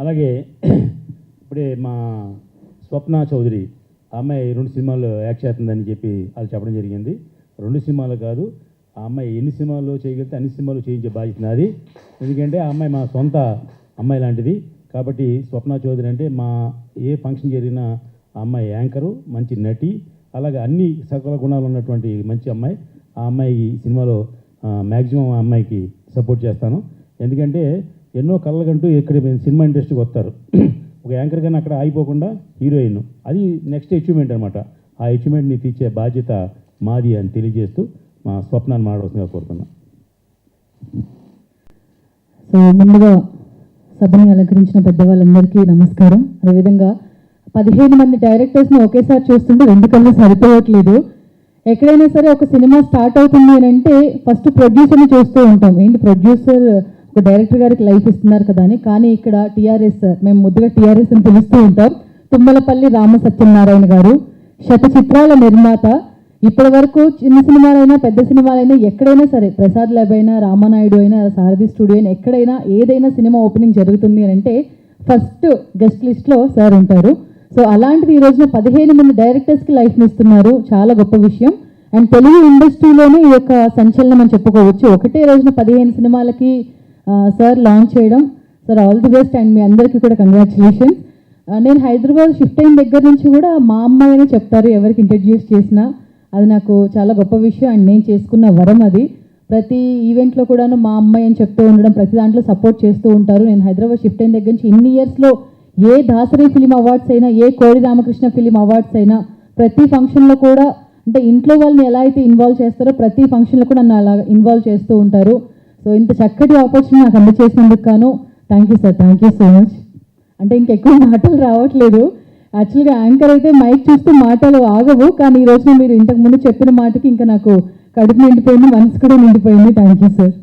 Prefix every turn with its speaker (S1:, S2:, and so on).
S1: అలాగే ఇప్పుడే మా స్వప్న చౌదరి ఆ అమ్మాయి 2 సినిమాల్లో యాక్ట్ చేస్తుందని చెప్పి అది చెప్పడం జరిగింది. 2 సినిమాలు కాదు, ఆ అమ్మాయి ఎన్ని సినిమాల్లో చేయగలిగితే అన్ని సినిమాలు చేయించే బాధ్యత నాది. ఎందుకంటే ఆ అమ్మాయి మా సొంత అమ్మాయి లాంటిది. కాబట్టి స్వప్న చౌదరి అంటే మా ఏ ఫంక్షన్ జరిగినా ఆ అమ్మాయి యాంకరు, మంచి నటి, అలాగే అన్ని సకల గుణాలు ఉన్నటువంటి మంచి అమ్మాయి. ఆ అమ్మాయి సినిమాలో మ్యాక్సిమం ఆ అమ్మాయికి సపోర్ట్ చేస్తాను. ఎందుకంటే ఎన్నో కళ్ళకంటూ ఇక్కడ సినిమా ఇండస్ట్రీకి వస్తారు. ఒక యాంకర్ కానీ అక్కడ ఆగిపోకుండా హీరోయిన్, అది నెక్స్ట్ అచీవ్మెంట్ అనమాట. ఆ అచీవ్మెంట్ని తీర్చే బాధ్యత మాది అని తెలియజేస్తూ మా స్వప్నాన్ని మాట్లాడుతుందిగా కోరుతున్నాను.
S2: సో ముందుగా సభని అలంకరించిన పెద్దవాళ్ళందరికీ నమస్కారం. అదేవిధంగా 15 మంది డైరెక్టర్స్ని ఒకేసారి చూస్తుంటే 2 కళ్ళు సరిపోవట్లేదు. ఎక్కడైనా సరే ఒక సినిమా స్టార్ట్ అవుతుంది అని అంటే ఫస్ట్ ప్రొడ్యూసర్ని చూస్తూ ఉంటాం. ఏంటి ప్రొడ్యూసర్ ఒక డైరెక్టర్ గారికి లైఫ్ ఇస్తున్నారు కదా అని. కానీ ఇక్కడ టీఆర్ఎస్, మేము ముద్దుగా టీఆర్ఎస్ అని పిలుస్తూ ఉంటాం, తుమ్మలపల్లి రామ సత్యనారాయణ గారు శత చిత్రాల నిర్మాత. ఇప్పటి వరకు చిన్న సినిమాలైనా పెద్ద సినిమాలైనా ఎక్కడైనా సరే, ప్రసాద్ ల్యాబ్ అయినా, రామానాయుడు అయినా, సారథి స్టూడియో అయినా, ఎక్కడైనా ఏదైనా సినిమా ఓపెనింగ్ జరుగుతుంది అని అంటే ఫస్ట్ గెస్ట్ లిస్ట్లో సార్ ఉంటారు. సో అలాంటిది ఈ రోజున 15 మంది డైరెక్టర్స్కి లైఫ్ని ఇస్తున్నారు, చాలా గొప్ప విషయం. అండ్ తెలుగు ఇండస్ట్రీలోనే ఈ యొక్క సంచలనం అని చెప్పుకోవచ్చు. ఒకటే రోజున 15 సినిమాలకి సార్ లాంచ్ చేయడం. Sir all the best and మీ అందరికీ కూడా కంగ్రాచులేషన్స్. నేను హైదరాబాద్ షిఫ్ట్ అయిన దగ్గర నుంచి కూడా మా అమ్మాయి అని చెప్తారు ఎవరికి ఇంట్రడ్యూస్ చేసినా. అది నాకు చాలా గొప్ప విషయం అండ్ నేను చేసుకున్న వరం అది. ప్రతి ఈవెంట్లో కూడాను మా అమ్మాయి అని చెప్తూ ఉండడం, ప్రతి దాంట్లో సపోర్ట్ చేస్తూ ఉంటారు. నేను హైదరాబాద్ షిఫ్ట్ అయిన దగ్గర నుంచి ఇన్ని ఇయర్స్లో ఏ దాసరి ఫిలిం అవార్డ్స్ అయినా, ఏ కోడి రామకృష్ణ ఫిలిం అవార్డ్స్ అయినా, ప్రతి ఫంక్షన్లో కూడా అంటే ఇంట్లో వాళ్ళని ఎలా అయితే ఇన్వాల్వ్ చేస్తారో ప్రతి ఫంక్షన్లో కూడా నన్ను అలా ఇన్వాల్వ్ చేస్తూ ఉంటారు. సో ఇంత చక్కటి ఆపర్చునిటీ నాకు అందజేసినందుకు గాను thank you sir, thank you so much. అంటే ఇంకెక్కువ మాటలు రావట్లేదు. యాక్చువల్గా యాంకర్ అయితే మైక్ చూస్తూ మాటలు ఆగవు, కానీ ఈ రోజున మీరు ఇంతకుముందు చెప్పిన మాటకి ఇంకా నాకు కడుపు నిండిపోయింది, మనసు కూడా నిండిపోయింది. Thank you sir.